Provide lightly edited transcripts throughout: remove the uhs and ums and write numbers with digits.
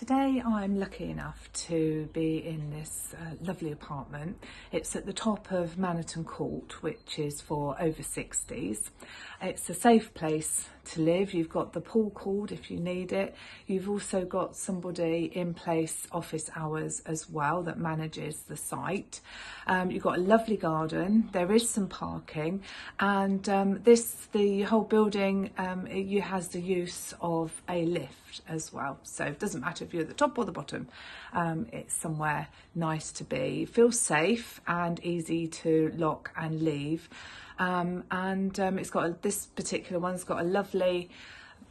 Today I'm lucky enough to be in this lovely apartment. It's at the top of Manaton Court, which is for over 60s. It's a safe place to live. You've got the pool called if you need it. You've also got somebody in place office hours as well that manages the site. You've got a lovely garden. There is some parking, and the whole building has the use of a lift as well. So it doesn't matter if you're at the top or the bottom. It's somewhere nice to be. It feels safe and easy to lock and leave. It's got this particular one's got a lovely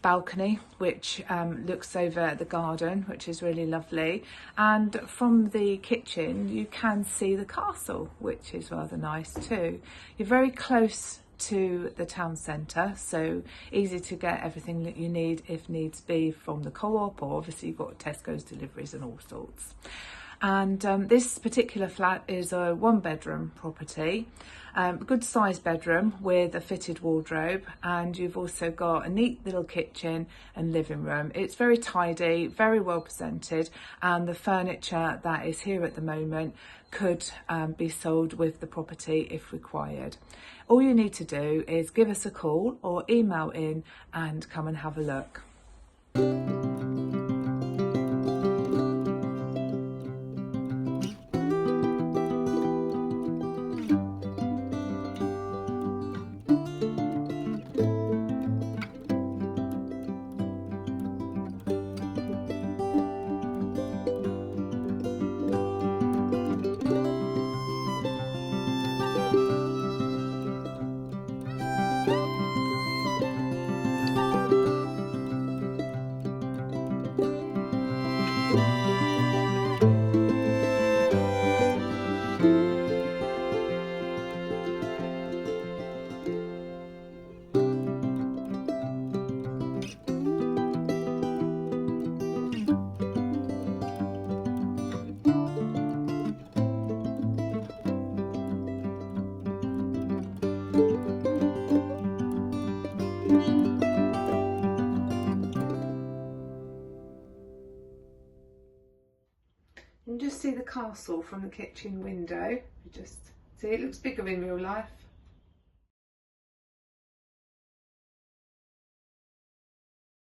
balcony which looks over at the garden, which is really lovely, and from the kitchen you can see the castle, which is rather nice too. You're very close to the town centre, so easy to get everything that you need if needs be from the co-op, or obviously you've got Tesco's deliveries and all sorts. And this particular flat is a 1-bedroom property, good sized bedroom with a fitted wardrobe, and you've also got a neat little kitchen and living room. It's very tidy, very well presented, and the furniture that is here at the moment could be sold with the property if required. All you need to do is give us a call or email in and come and have a look. You can just see the castle from the kitchen window. You just see it looks bigger in real life.